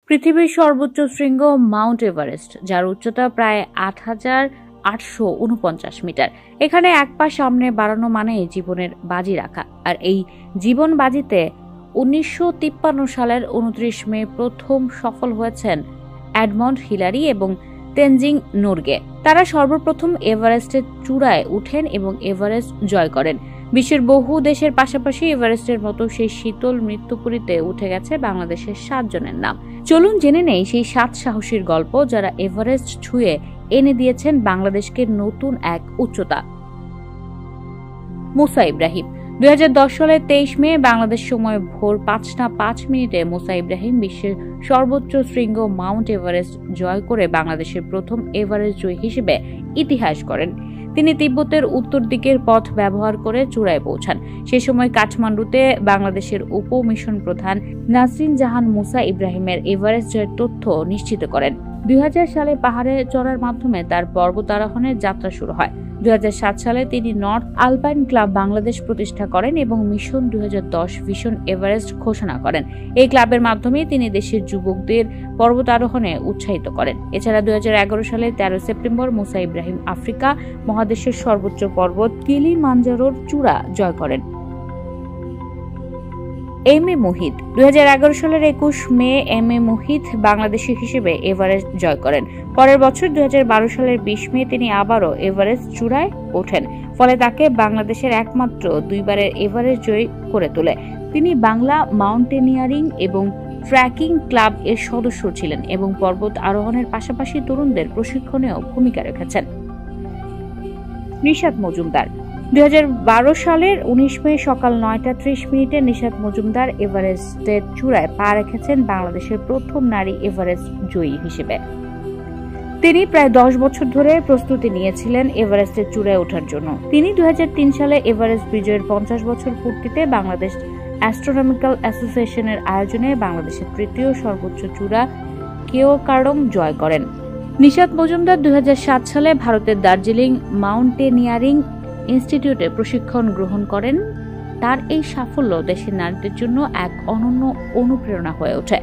পৃথিবীর সর্বোচ্চ শৃঙ্গ মাউন্ট এভারেস্ট, যার উচ্চতা প্রায় ৮,৮৪৯ মিটার। এখানে এক পা সামনে বাড়ানো মানে জীবনের বাজি রাখা। আর এই জীবন বাজিতে ১৯৫৩ সালের ২৯ মে প্রথম সফল হয়েছেন এডমন্ড হিলারি এবং তেনজিং নোরগে। তারা সর্বপ্রথম এভারেস্টের চূড়ায় উঠেন এবং এভারেস্ট জয় করেন। বিশ্বের বহু দেশের পাশাপাশি এভারেস্টের মতো সেই শীতল মৃত্যুপুরীতে উঠে গেছে বাংলাদেশের ৭ জনের নাম। চলুন জেনে নেই সেই ৭ সাহসীর গল্প, যারা এভারেস্ট ছুঁয়ে এনে দিয়েছেন বাংলাদেশকে নতুন এক উচ্চতা। মুসা ইব্রাহিম। ২০১০ সালের ২৩ মে বাংলাদেশ সময় ভোর ৫টা ৫ মিনিটে মুসা ইব্রাহিম বিশ্বের সর্বোচ্চ শৃঙ্গ মাউন্ট এভারেস্ট জয় করে বাংলাদেশের প্রথম এভারেস্ট জয়ী হিসেবে ইতিহাস গড়েন। তিনি তিব্বতের উত্তর দিকের পথ ব্যবহার করে চূড়ায় পৌঁছান। সে সময় কাঠমান্ডুতে বাংলাদেশের উপ মিশন প্রধান নাসরিন জাহান মুসা ইব্রাহিমের এভারেস্ট জয়ের তথ্য নিশ্চিত করেন। ২০০০ সালে পাহাড়ে চড়ার মাধ্যমে তার পর্বতারোহণের যাত্রা শুরু হয়। ২০০৭ সালে তিনি নর্থ আলপাইন ক্লাব বাংলাদেশ প্রতিষ্ঠা করেন এবং মিশন ২০১০ ভিশন এভারেস্ট ঘোষণা করেন। এই ক্লাবের মাধ্যমে তিনি দেশের যুবকদের পর্বতারোহণে উৎসাহিত করেন। এছাড়া ২০১১ সালে ১৩ সেপ্টেম্বর মুসা ইব্রাহিম আফ্রিকা মহাদেশের সর্বোচ্চ পর্বত কিলিমাঞ্জারোর চূড়া জয় করেন। M A Muhith. ২০১১ সালের ২১ মে এম এ মুহিত বাংলাদেশী হিসেবে এভারেস্ট জয় করেন। পরের বছর ২০১২ সালের ২০ মে তিনি আবারও এভারেস্ট চূড়ায় ওঠেন, ফলে তাকে বাংলাদেশের একমাত্র দুইবারের এভারেস্ট জয়ী করে তোলে। তিনি বাংলা মাউন্টেনিয়ারিং এবং ট্রেকিং ক্লাব এর সদস্য ছিলেন এবং পর্বত আরোহণের পাশাপাশি তরুণদের প্রশিক্ষণেও ভূমিকা রেখেছেন। নিশাত মজুমদার। ২০১২ সালের ১৯ মে সকাল ৯টা ৩০ মিনিটে নিশাত মজুমদার এভারেস্টের চূড়ায় পা রেখেছেন বাংলাদেশের প্রথম নারী এভারেস্ট জয়ী হিসেবে। তিনি প্রায় ১০ বছর ধরে প্রস্তুতি নিয়েছিলেন এভারেস্টের চূড়ায় ওঠার জন্য। তিনি ২০০৩ সালে এভারেস্ট বিজয়ের ৫০ বছর পূর্তিতে বাংলাদেশ অ্যাস্ট্রোনমিক্যাল অ্যাসোসিয়েশনের আয়োজনে বাংলাদেশের তৃতীয় সর্বোচ্চ চূড়া কেওকাডং জয় করেন। নিশাত মজুমদার ২০০৭ সালে ভারতের দার্জিলিং মাউন্টেনিয়ারিং ইনস্টিটিউটে প্রশিক্ষণ গ্রহণ করেন। তার এই সাফল্য দেশের নারীদের জন্য এক অনন্য অনুপ্রেরণা হয়ে ওঠে।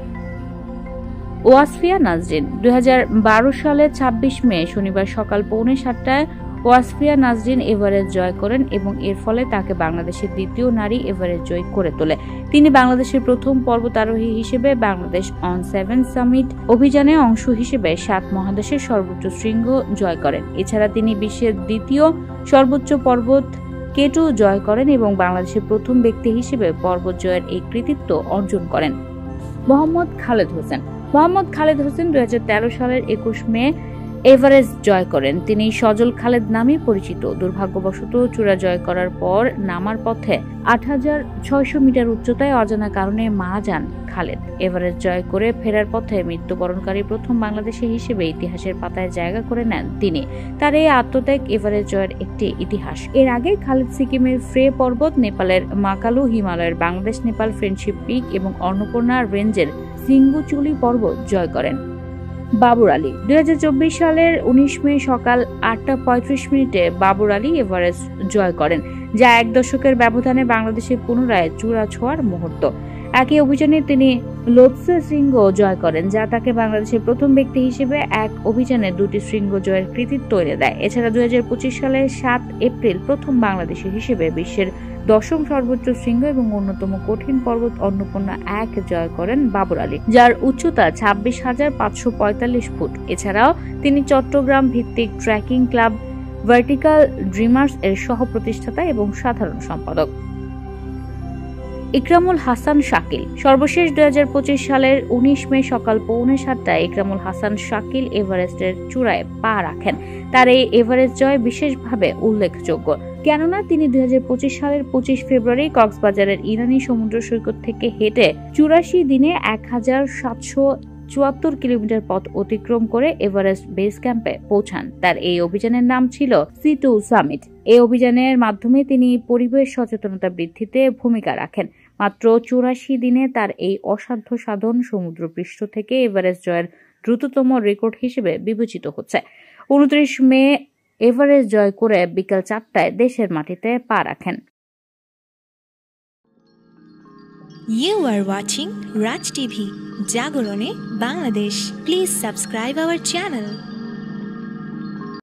ওয়াসফিয়া নাজরিন। ২০১২ সালের ২৬ মে শনিবার সকাল ৬:৩০টায় ওয়াসফিয়া নাজরিন এভারেস্ট জয় করেন এবং এর ফলে তাকে বাংলাদেশের দ্বিতীয় নারী এভারেস্ট জয়ী করে তোলে। তিনি বাংলাদেশের প্রথম পর্বতারোহী হিসেবে বাংলাদেশ অন 7 সামিট অভিযানে অংশ হিসেবে ৭ মহাদেশের সর্বোচ্চ শৃঙ্গ জয় করেন। এছাড়া তিনি বিশ্বের দ্বিতীয় সর্বোচ্চ পর্বত K2 জয় করেন এবং বাংলাদেশের প্রথম ব্যক্তি হিসেবে পর্বত জয়ের এই কৃতিত্ব অর্জন করেন। মোহাম্মদ খালেদ হোসেন। মোহাম্মদ খালেদ হোসেন ২০১৩ সালের ২১ মে এভারেস্ট জয় করেন। তিনি সজল খালেদ নামে পরিচিত। দুর্ভাগ্যবশত চূড়া জয় করার পর নামার পথে ৮৬০০ মিটার উচ্চতায় অজানা কারণে মারা যান খালেদ। এভারেস্ট জয় করে ফেরার পথে মৃত্যুবরণকারী প্রথম বাংলাদেশী হিসেবে ইতিহাসের পাতায় জায়গা করে নেন তিনি। তার এই আত্মত্যাগ এভারেস্ট জয়ের একটি ইতিহাস। এর আগে খালেদ সিকিমের ফ্রে পর্বত, নেপালের মাকালু, হিমালয়ের বাংলাদেশ নেপাল ফ্রেন্ডশিপ পিক এবং অন্নপূর্ণা রেঞ্জের সিঙ্গুচুলি পর্বত জয় করেন। বাবর আলী। ২০২৪ সালের ১৯ মে সকাল ৮টা ৩৫ মিনিটে বাবর আলী এভারেস্ট জয় করেন, যা এক দশকের ব্যবধানে বাংলাদেশের পুনরায় চূড়া ছোঁয়ার মুহূর্ত। একই অভিযানে তিনি লোৎসে শৃঙ্গ জয় করেন, যা তাকে বাংলাদেশের প্রথম ব্যক্তি হিসেবে এক অভিযানে ২টি শৃঙ্গ জয়ের কৃতিত্ব এনে দেয়। এছাড়া ২০২৫ সালের ৭ এপ্রিল প্রথম বাংলাদেশী হিসেবে বিশ্বের ১০ম সর্বোচ্চ শৃঙ্গ এবং অন্যতম কঠিন পর্বত অন্নপূর্ণা ১ জয় করেন বাবর আলী, যার উচ্চতা ২৬,৫৪৫ ফুট। এছাড়াও তিনি চট্টগ্রাম ভিত্তিক ট্রেকিং ক্লাব ভার্টিক্যাল ড্রিমার্স এর সহ প্রতিষ্ঠাতা এবং সাধারণ সম্পাদক। ইকরামুল হাসান শাকিল। সর্বশেষ ২০২৫ সালের ১৯ মে সকাল ৬:৩০টায় ইকরামুল হাসান শাকিল এভারেস্টের চূড়ায় পা রাখেন। তার এই এভারেস্ট জয় বিশেষভাবে উল্লেখযোগ্য, কেননা তিনি ২০২৫ সালের ২৫ ফেব্রুয়ারি কক্সবাজারের ইরানি সমুদ্র সৈকত থেকে হেঁটে ৮৪ দিনে ১,৭৭৪ কিলোমিটার পথ অতিক্রম করে এভারেস্ট বেস ক্যাম্পে পৌঁছান। তার এই অভিযানের নাম ছিল C2 সামিট। এই অভিযানের মাধ্যমে তিনি পরিবেশ সচেতনতা বৃদ্ধিতে ভূমিকা রাখেন। মাত্র ৮৪ দিনে তার এই অসাধ্য সাধন সমুদ্রপৃষ্ঠ থেকে এভারেস্ট জয়ের দ্রুততম রেকর্ড হিসেবে বিবেচিত হচ্ছে। ২৯ মে এভারেস্ট জয় করে বিকাল ৪টায় দেশের মাটিতে পা রাখেন। You are watching Raj TV, Jagorone, Bangladesh. Please subscribe our channel.